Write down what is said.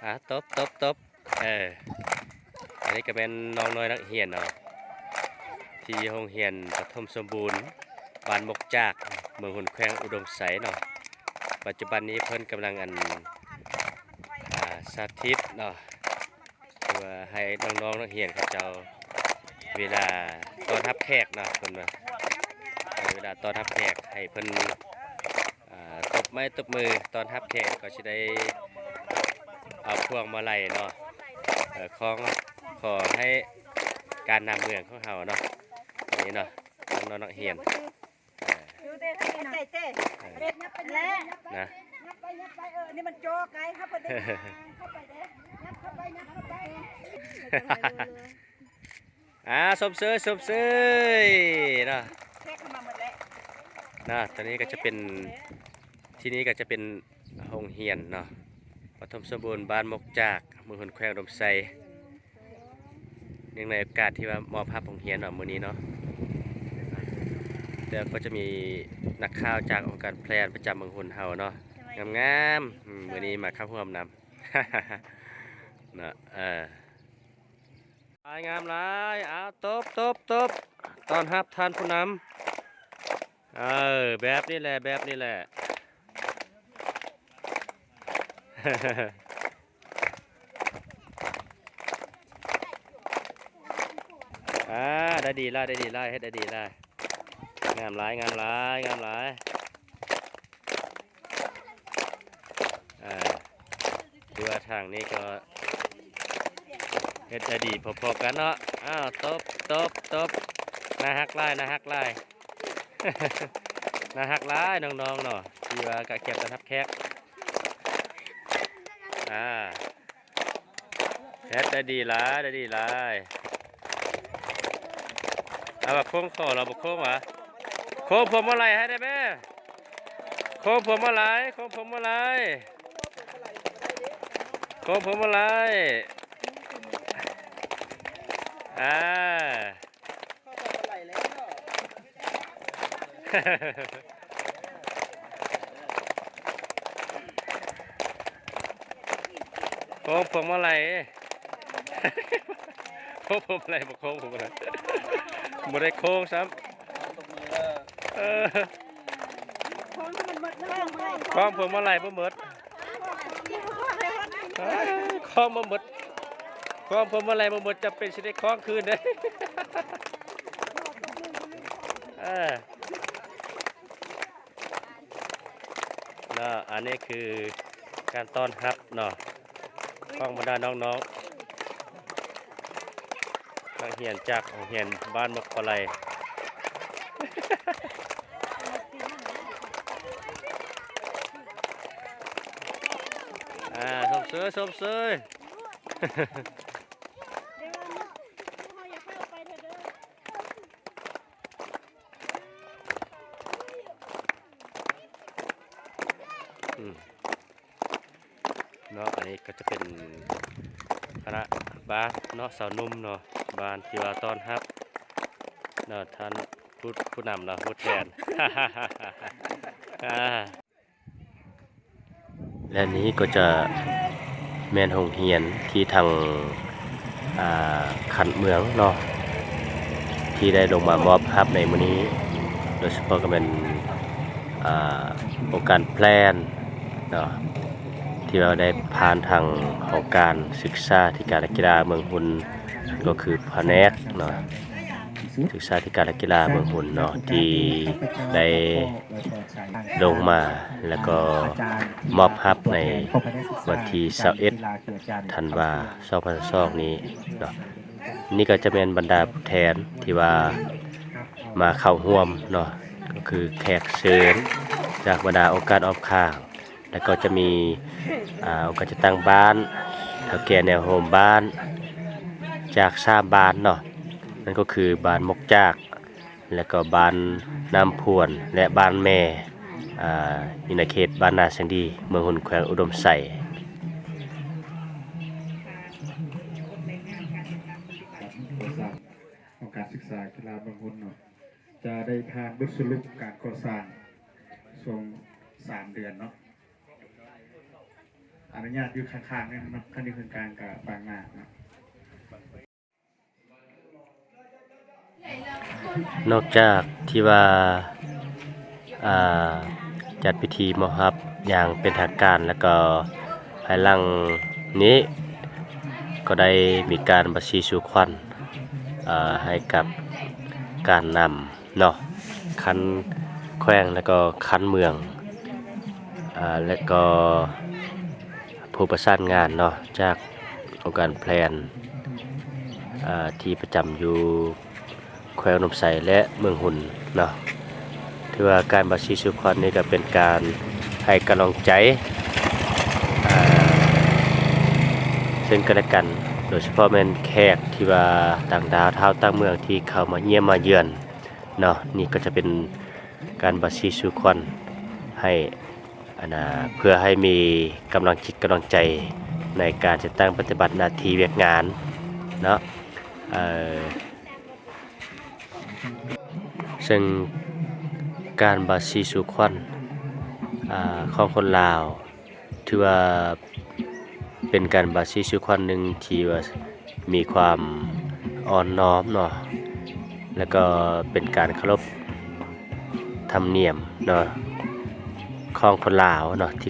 ตบเอออันนี้ก็เป็นน้องน้อยนักเรียนเนาะที่โรงเรียนปฐมสมบูรณ์บ้านมกจากเมืองหุนแขวงอุดมไสเนาะปัจจุบันนี้เพิ่นกำลังสาธิตเนาะเพื่อให้น้องๆนักเรียนเขาเจ้าเวลาต้อนรับแขกเนาะเพิ่นว่าเวลาต้อนรับแขกให้เพิ่นตบไม้ตบมือต้อนรับแขกก็สิได้เอาพวงมาลัยเนาะของขอให้การนำเมืองของเฮาเนาะอันนี้เนาะน้องนักเรียนนะนี่มันโจไกเข้าไปได้เข้าไปได้เข้าไปสมเสยเนาะแค่เข้ามาหมดแล้วนะตอนนี้ก็จะเป็นที่นี้ก็จะเป็นโรงเรียนเนาะปฐมสมบูรณ์บ้านมกจากเมืองหุนแขวงอุดมไซเนื่องในโอกาสที่ว่ามอบภาพโรงเรียนเนาะมื้อนี้เนาะเดี๋ยวก็จะมีนักข่าวจากองค์การแพทย์ประจำเมืองหุนเฮาเนาะงามๆมื้อนี้มาเข้าร่วมนำเนาะงามหลายตบตอนรับท่านผู้นำแบบนี้แหละได้ดีไล่เฮ็ดได้ดีไล่งามหลายตัวทางนี้ก็เฮ็ดได้ดีพอๆกันเนาะตบน่าฮักไล่น่าฮักไล่น้องๆเนาะที่ว่ากะเก็บต้อนรับแขกเฮ็ดได้ดีหลายเอาแบบโค้งคอเราบอกโค้งวะโค้งผมอะไรให้ได้ไหมโค้งผมอะไรโค้งผมอะไรโค้งผมอะไรโค้งผมอะไรบอกโค้งผมอะไรบ่ได้โค้งซ้ำคล้องผมอะไรบ่หมดคล้องบ่หมดคล้องผมอะไรบ่หมดจะเป็นสิได้คล้องคืนเด้เนาะอันนี้คือการต้อนรับเนาะของบรรดาน้องๆนักเรียนจากโรงเรียนบ้านมกปะไลสมเสยเนาะอันนี้ก็จะเป็นคณะบ้านเนาะสาวนุ่มเนาะบ้านที่ว่าต้อนรับเนาะท่านผู้นำเนาะผู้แทนและนี้ก็จะแม่นโรงเรียนที่ทางขันเมืองเนาะที่ได้ลงมามอบรับในมื้อนี้โดยเฉพาะก็เป็นองค์การแพลนเนาะที่เราได้ผ่านทางของการศึกษาธิการและกีฬาเมืองหุนก็คือแผนกเนาะศึกษาธิการและกีฬาเมืองหุนเนาะที่ได้ลงมาแล้วก็มอบรับในวันที่21ธันวาคม2022นี้เนาะนี่ก็จะเป็นบรรดาผู้แทนที่ว่ามาเข้าร่วมเนาะก็คือแขกเชิญจากบรรดาองค์การออมข้างแล้วก็จะมีองค์การจัดตั้งบ้านเฒ่าแก่แนวโฮมบ้านจาก3บ้านเนาะนั่นก็คือบ้านมกจากแล้วก็บ้านน้ำพวนและบ้านแม่อยู่ในเขตบ้านนาแสงดีเมืองหุนแขวงอุดมไสของการศึกษากีฬาเมืองหุนเนาะจะได้ผ่านบทสรุปการก่อสร้างช่วง3 เดือนเนาะ อนุญาตอยู่ข้างๆนี่เนาะคันนี้คือกลางกับบางนาเนาะ นอกจากที่ว่าจัดพิธีมอบอย่างเป็นทางการแล้วก็ภายหลังนี้ก็ได้มีการบัญชีสู่ขวัญให้กับการนำเนาะคันแขวงแล้วก็คันเมืองและก็ผู้ประสานงานเนาะจากองค์การแพลนที่ประจำอยู่แขวงนมไสและเมืองหุ่นเนาะถือว่าการบัญชีสู่ขวัญนี่ก็เป็นการให้กำลังใจซึ่งกันและกันโดยเฉพาะแม่นแขกที่ว่าต่างดาวเท่าต่างเมืองที่เข้ามาเยี่ยมมาเยือนเนาะนี่ก็จะเป็นการบัญชีสู่ขวัญให้เพื่อให้มีกำลังจิตกำลังใจในการจะตั้งปฏิบัติหน้าที่เวียกงานเนาะซึ่งการบัญชีสู่ขวัญของคนลาวถือว่าเป็นการบัญชีสู่ขวัญหนึ่งที่ว่ามีความอ่อนน้อมเนาะแล้วก็เป็นการเคารพธรรมเนียมเนาะของคนลาวเนาะที่